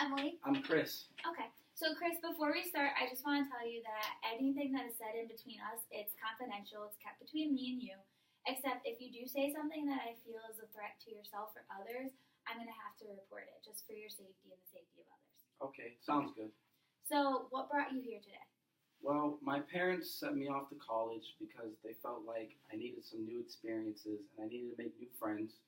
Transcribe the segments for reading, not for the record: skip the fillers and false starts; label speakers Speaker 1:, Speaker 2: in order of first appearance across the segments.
Speaker 1: Emily.
Speaker 2: I'm Chris.
Speaker 1: Okay. So, Chris, before we start, I just want to tell you that anything that is said in between us, it's confidential. It's kept between me and you. Except if you do say something that I feel is a threat to yourself or others, I'm going to have to report it just for your safety and the safety of others.
Speaker 2: Okay, sounds good.
Speaker 1: So, what brought you here today?
Speaker 2: Well, my parents sent me off to college because they felt like I needed some new experiences and I needed to make new friends,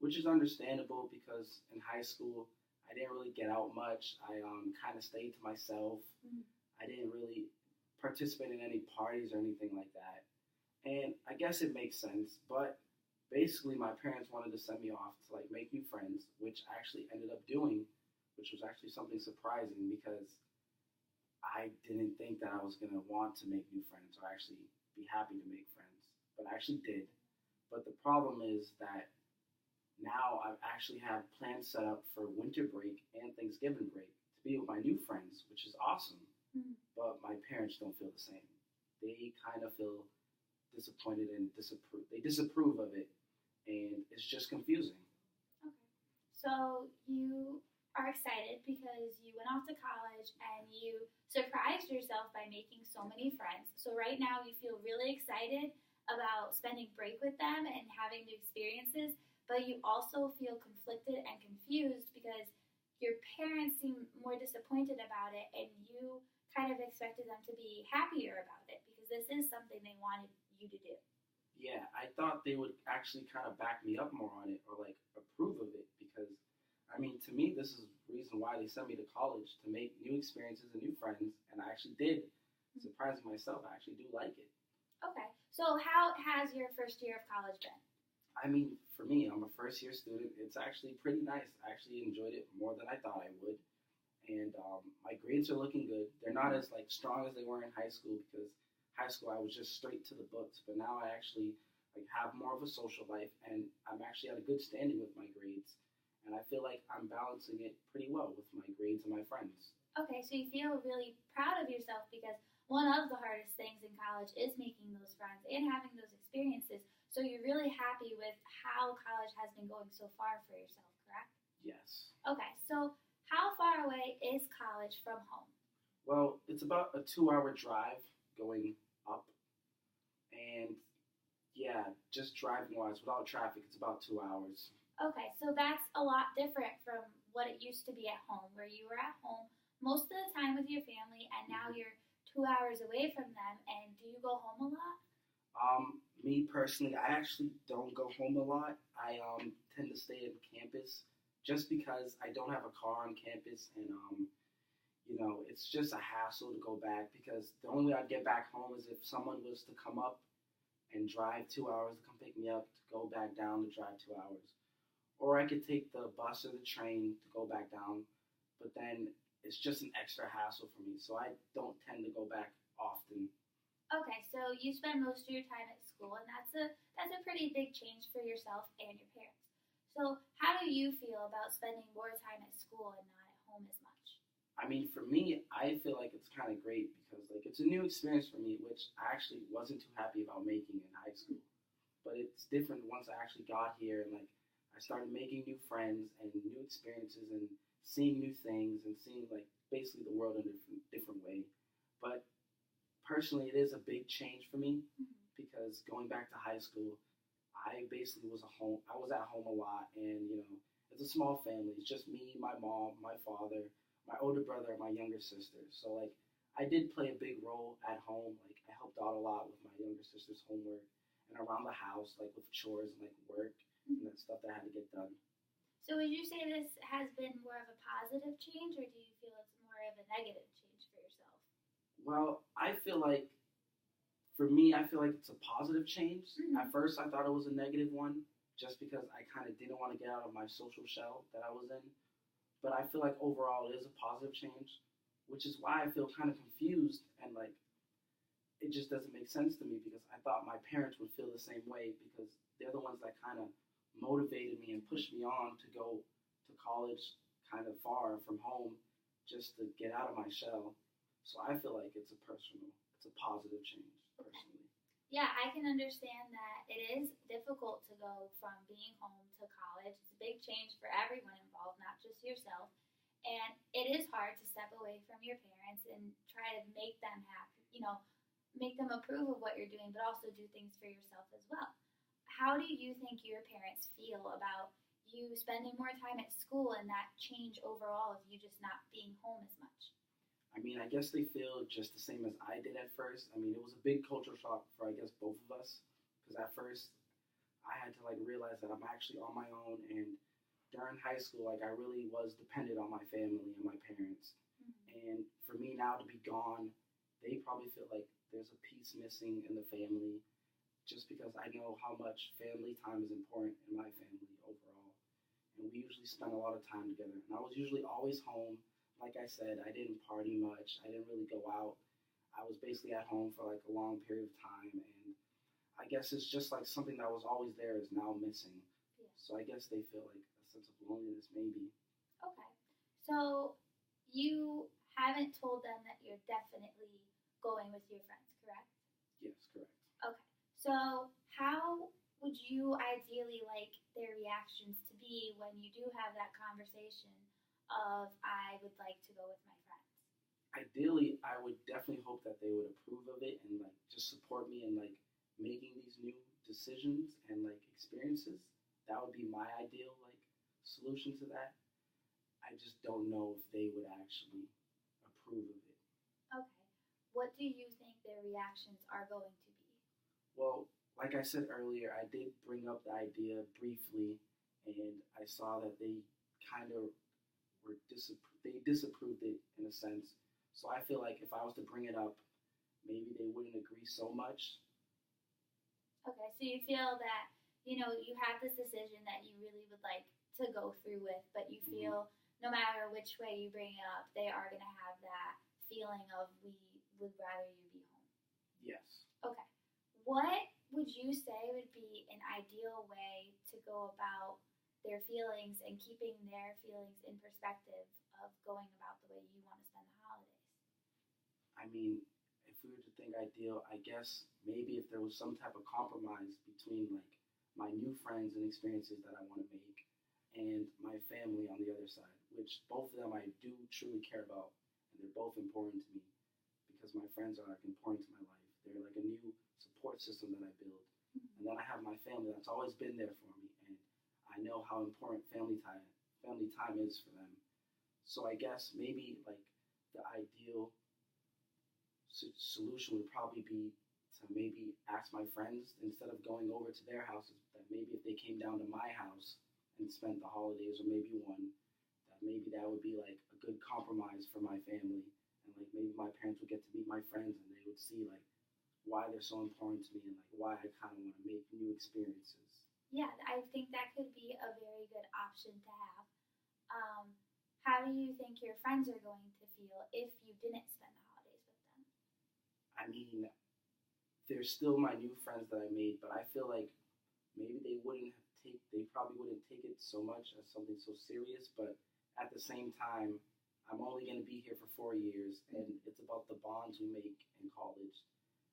Speaker 2: which is understandable because in high school I didn't really get out much. I kind of stayed to myself.
Speaker 1: Mhm.
Speaker 2: I didn't really participate in any parties or anything like that. And I guess it makes sense, but basically my parents wanted to send me off to like make new friends, which I actually ended up doing, which was actually something surprising because I didn't think that I was going to want to make new friends or actually be happy to make friends, but I actually did. But the problem is that now I actually have plans set up for winter break and Thanksgiving break to be with my new friends, which is awesome.
Speaker 1: Mhm.
Speaker 2: But my parents don't feel the same. They kind of feel disappointed and disapprove. They disapprove of it, and it's just confusing.
Speaker 1: Okay. So, you are excited because you went off to college and you surprised yourself by making so many friends. So, right now, you feel really excited about spending break with them and having new experiences, but you also feel conflicted and confused because your parents seem more disappointed about it and you kind of expected them to be happier about it because this is something they wanted you to do.
Speaker 2: Yeah, I thought they would actually kind of back me up more on it or like approve of it because, I mean, to me, this is the reason why they sent me to college to make new experiences and new friends, and I actually did. Surprising myself, I actually do like it.
Speaker 1: Okay, so how has your first year of college been?
Speaker 2: I mean, for me, I'm a first year student. It's actually pretty nice. I actually enjoyed it more than I thought I would. And my grades are looking good. They're not as like strong as they were in high school because high school I was just straight to the books. But now I actually like have more of a social life, and I'm actually at a good standing with my grades. And I feel like I'm balancing it pretty well with my grades and my friends.
Speaker 1: Okay, so you feel really proud of yourself because one of the hardest things in college is making those friends and having those experiences. So you're really happy with how college has been going so far for yourself, correct?
Speaker 2: Yes.
Speaker 1: Okay, so how far away is college from home?
Speaker 2: Well, it's about a 2 hour drive going up. And yeah, just driving wise, without traffic, it's about 2 hours.
Speaker 1: Okay, so that's a lot different from what it used to be at home, where you were at home most of the time with your family, and now you're 2 hours away from them. And do you go home a lot?
Speaker 2: Me personally, I actually don't go home a lot. I tend to stay on campus just because I don't have a car on campus, and it's just a hassle to go back because the only way I'd get back home is if someone was to come up and drive 2 hours to come pick me up, to go back down to drive 2 hours. Or I could take the bus or the train to go back down, but then it's just an extra hassle for me, so I don't tend to go back often.
Speaker 1: Okay, so you spend most of your time at school, and that's a pretty big change for yourself and your parents. So how do you feel about spending more time at school and not at home as much?
Speaker 2: I mean, for me, I feel like it's kind of great because like it's a new experience for me, which I actually wasn't too happy about making in high school. But it's different once I actually got here and like I started making new friends and new experiences and seeing new things and seeing like basically the world in a different way. But personally, it is a big change for me
Speaker 1: Mhm.
Speaker 2: because going back to high school, I basically was I was at home a lot, and it's a small family. It's just me, my mom, my father, my older brother, and my younger sister. So like, I did play a big role at home. Like, I helped out a lot with my younger sister's homework and around the house, like with chores and like work and that stuff that I had to get done.
Speaker 1: So would you say this has been more of a positive change, or do you feel it's more of a negative change for yourself?
Speaker 2: Well, I feel like for me, I feel like it's a positive change.
Speaker 1: Mhm.
Speaker 2: At first, I thought it was a negative one just because I kind of didn't want to get out of my social shell that I was in. But I feel like overall it is a positive change, which is why I feel kind of confused and like it just doesn't make sense to me because I thought my parents would feel the same way because they're the ones that kind of motivated me and pushed me on to go to college kind of far from home just to get out of my shell. So I feel like it's a positive change personally.
Speaker 1: Yeah, I can understand that it is difficult to go from being home to college. It's a big change for everyone involved, not just yourself. And it is hard to step away from your parents and try to make them happy, make them approve of what you're doing, but also do things for yourself as well. How do you think your parents feel about you spending more time at school and that change overall of you just not being home as much?
Speaker 2: I mean, I guess they feel just the same as I did at first. I mean, it was a big culture shock for, I guess, both of us. Because at first, I had to, like, realize that I'm actually on my own. And during high school, like, I really was dependent on my family and my parents.
Speaker 1: Mm-hmm.
Speaker 2: And for me now to be gone, they probably feel like there's a piece missing in the family. Just because I know how much family time is important in my family overall. And we usually spend a lot of time together. And I was usually always home. Like I said, I didn't party much. I didn't really go out. I was basically at home for like a long period of time. And I guess it's just like something that was always there is now missing.
Speaker 1: Yeah.
Speaker 2: So I guess they feel like a sense of loneliness maybe.
Speaker 1: Okay. So you haven't told them that you're definitely going with your friends, correct?
Speaker 2: Yes, correct.
Speaker 1: Okay. So how would you ideally like their reactions to be when you do have that conversation of I would like to go with my friends?
Speaker 2: Ideally, I would definitely hope that they would approve of it and like just support me in like making these new decisions and like experiences. That would be my ideal like solution to that. I just don't know if they would actually approve of it.
Speaker 1: Okay. What do you think their reactions are going to be?
Speaker 2: Well, like I said earlier, I did bring up the idea briefly, and I saw that they kind of they disapproved it in a sense. So I feel like if I was to bring it up, maybe they wouldn't agree so much.
Speaker 1: Okay, so you feel that, you have this decision that you really would like to go through with, but you feel no matter which way you bring it up, they are going to have that feeling of we would rather you be home.
Speaker 2: Yes.
Speaker 1: Okay. What would you say would be an ideal way to go about their feelings and keeping their feelings in perspective of going about the way you want to spend the holidays?
Speaker 2: I mean, if we were to think ideal, I guess maybe if there was some type of compromise between like my new friends and experiences that I want to make and my family on the other side, which both of them I do truly care about, and they're both important to me because my friends are like important to my life. They're like a new support system that I build.
Speaker 1: Mm-hmm.
Speaker 2: And then I have my family that's always been there for me, and I know how important family time is for them. So I guess maybe like the ideal solution would probably be to maybe ask my friends instead of going over to their houses that maybe if they came down to my house and spent the holidays or maybe one, that maybe that would be like a good compromise for my family, and like maybe my parents would get to meet my friends and they would see like why they're so important to me and like why I kind of want to make new experiences.
Speaker 1: Yeah, I think that could be a very good option to have. How do you think your friends are going to feel if you didn't spend the holidays with them?
Speaker 2: I mean, they're still my new friends that I made, but I feel like maybe they probably wouldn't take it so much as something so serious, but at the same time, I'm only going to be here for 4 years, and it's about the bonds we make in college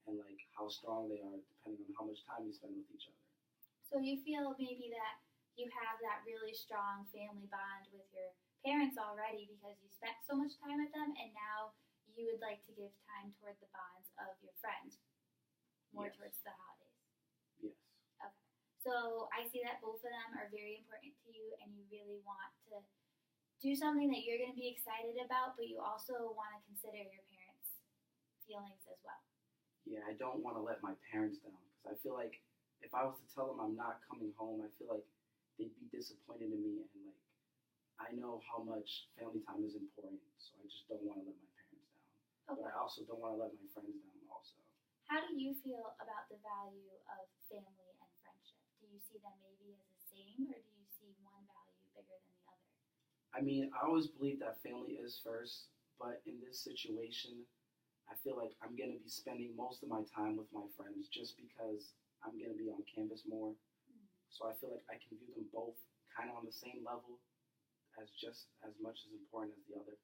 Speaker 2: and like how strong they are depending on how much time you spend with each other.
Speaker 1: So you feel maybe that you have that really strong family bond with your parents already because you spent so much time with them, and now you would like to give time toward the bonds of your friends more
Speaker 2: Yes.
Speaker 1: towards the holidays.
Speaker 2: Yes.
Speaker 1: Okay. So I see that both of them are very important to you, and you really want to do something that you're going to be excited about, but you also want to consider your parents' feelings as well.
Speaker 2: Yeah, I don't want to let my parents down because I feel like if I was to tell them I'm not coming home, I feel like they'd be disappointed in me, and like I know how much family time is important, so I just don't want to let my parents down.
Speaker 1: Okay.
Speaker 2: But I also don't want to let my friends down also.
Speaker 1: How do you feel about the value of family and friendship? Do you see them maybe as the same, or do you see one value bigger than the other?
Speaker 2: I mean, I always believe that family is first, but in this situation, I feel like I'm going to be spending most of my time with my friends just because I'm going to be on campus more.
Speaker 1: Mm.
Speaker 2: So I feel like I can view them both kind of on the same level as just as much as important as the other.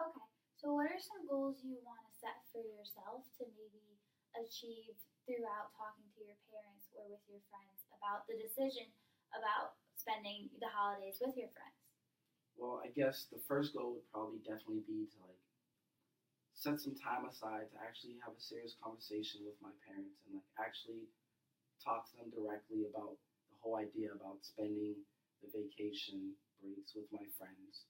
Speaker 1: Okay, so what are some goals you want to set for yourself to maybe achieve throughout talking to your parents or with your friends about the decision about spending the holidays with your friends?
Speaker 2: Well, I guess the first goal would probably definitely be to like set some time aside to actually have a serious conversation with my parents and like actually talk to them directly about the whole idea about spending the vacation breaks with my friends.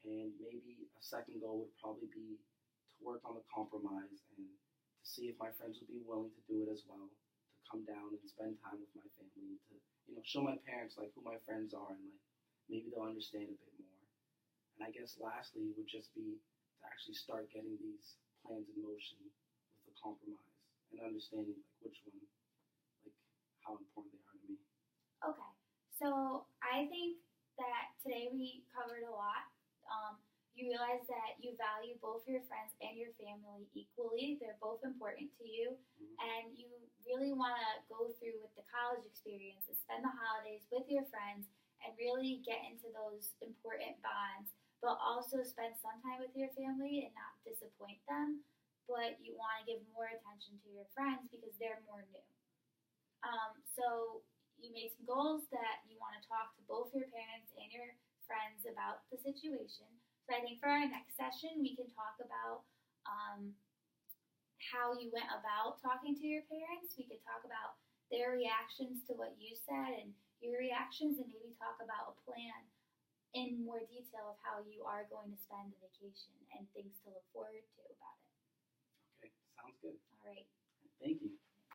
Speaker 2: And maybe a second goal would probably be to work on the compromise and to see if my friends would be willing to do it as well, to come down and spend time with my family, to show my parents like who my friends are and like maybe they'll understand a bit more. And I guess lastly would just be to actually start getting these plans in motion with the compromise and understanding like which one, like how important they are to me.
Speaker 1: Okay, so I think that today we covered a lot. You realize that you value both your friends and your family equally. They're both important to you.
Speaker 2: Mhm.
Speaker 1: And you really want to go through with the college experience and spend the holidays with your friends and really get into those important bonds, but also spend some time with your family and not disappoint them. But you want to give more attention to your friends because they're more new. So you made some goals that you want to talk to both your parents and your friends about the situation. So I think for our next session, we can talk about how you went about talking to your parents. We could talk about their reactions to what you said and your reactions, and maybe talk about a plan in more detail of how you are going to spend the vacation and things to look forward to about it.
Speaker 2: Okay, sounds good.
Speaker 1: All right.
Speaker 2: Thank you.